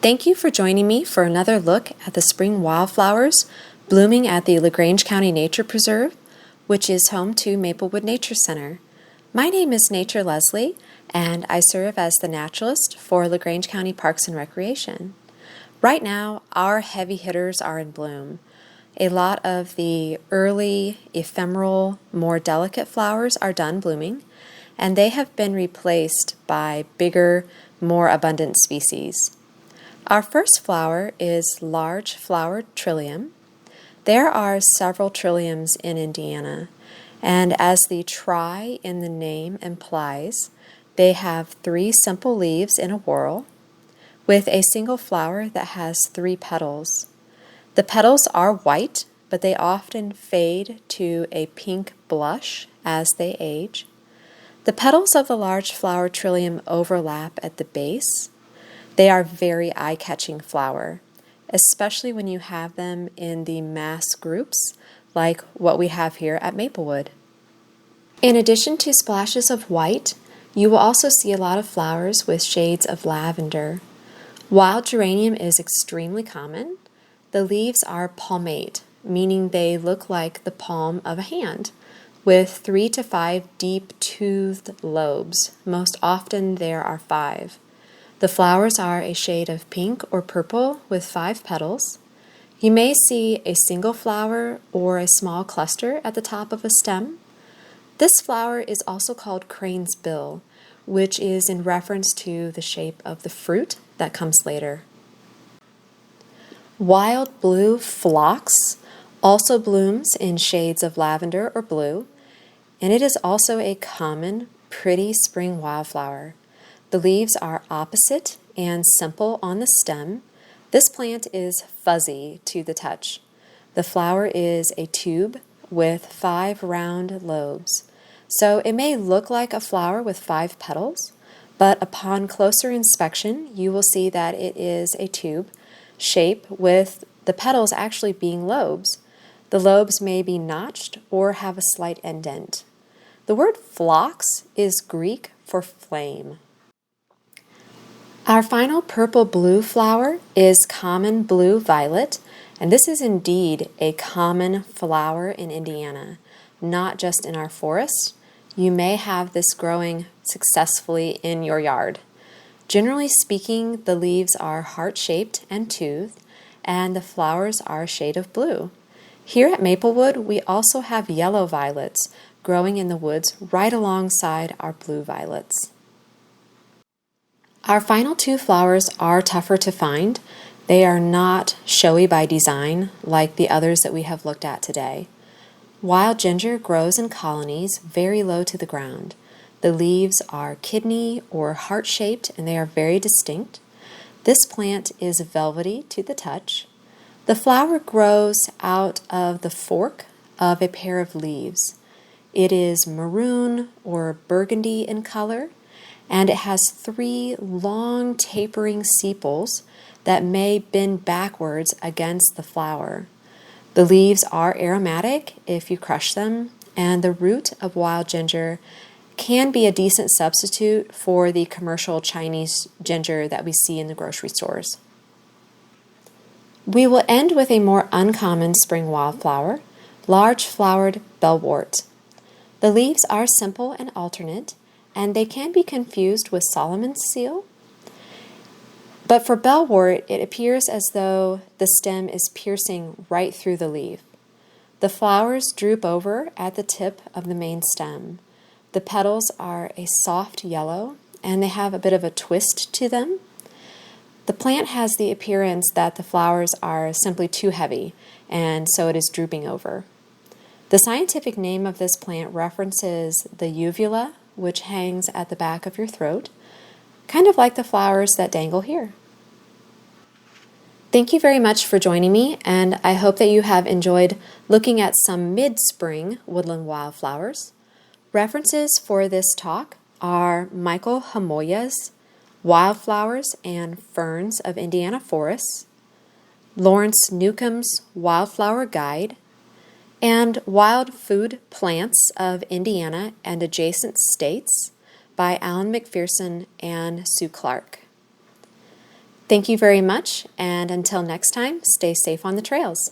Thank you for joining me for another look at the spring wildflowers blooming at the LaGrange County Nature Preserve, which is home to Maplewood Nature Center. My name is Nature Leslie, and I serve as the naturalist for LaGrange County Parks and Recreation. Right now, our heavy hitters are in bloom. A lot of the early, ephemeral, more delicate flowers are done blooming, and they have been replaced by bigger, more abundant species. Our first flower is large flowered trillium. There are several trilliums in Indiana, and as the tri in the name implies, they have 3 simple leaves in a whorl with a single flower that has 3 petals. The petals are white, but they often fade to a pink blush as they age. The petals of the large flower trillium overlap at the base. They are very eye-catching flower, especially when you have them in the mass groups like what we have here at Maplewood. In addition to splashes of white, you will also see a lot of flowers with shades of lavender. Wild geranium is extremely common. The leaves are palmate, meaning they look like the palm of a hand, with 3 to 5 deep toothed lobes. Most often there are 5. The flowers are a shade of pink or purple with 5 petals. You may see a single flower or a small cluster at the top of a stem. This flower is also called crane's bill, which is in reference to the shape of the fruit that comes later. Wild blue phlox also blooms in shades of lavender or blue, and it is also a common, pretty spring wildflower. The leaves are opposite and simple on the stem. This plant is fuzzy to the touch. The flower is a tube with 5 round lobes. So it may look like a flower with 5 petals, but upon closer inspection, you will see that it is a tube shape with the petals actually being lobes. The lobes may be notched or have a slight indent. The word phlox is Greek for flame. Our final purple-blue flower is common blue violet, and this is indeed a common flower in Indiana, not just in our forests. You may have this growing successfully in your yard. Generally speaking, the leaves are heart-shaped and toothed, and the flowers are a shade of blue. Here at Maplewood, we also have yellow violets growing in the woods right alongside our blue violets. Our final 2 flowers are tougher to find. They are not showy by design like the others that we have looked at today. Wild ginger grows in colonies very low to the ground. The leaves are kidney or heart-shaped, and they are very distinct. This plant is velvety to the touch. The flower grows out of the fork of a pair of leaves. It is maroon or burgundy in color, and it has 3 long tapering sepals that may bend backwards against the flower. The leaves are aromatic if you crush them, and the root of wild ginger can be a decent substitute for the commercial Chinese ginger that we see in the grocery stores. We will end with a more uncommon spring wildflower, large flowered bellwort. The leaves are simple and alternate, and they can be confused with Solomon's seal. But for bellwort, it appears as though the stem is piercing right through the leaf. The flowers droop over at the tip of the main stem. The petals are a soft yellow, and they have a bit of a twist to them. The plant has the appearance that the flowers are simply too heavy, and so it is drooping over. The scientific name of this plant references the uvula, which hangs at the back of your throat, kind of like the flowers that dangle here. Thank you very much for joining me, and I hope that you have enjoyed looking at some mid-spring woodland wildflowers. References for this talk are Michael Hamoya's Wildflowers and Ferns of Indiana Forests, Lawrence Newcomb's Wildflower Guide, and Wild Food Plants of Indiana and Adjacent States by Alan McPherson and Sue Clark. Thank you very much, and until next time, stay safe on the trails.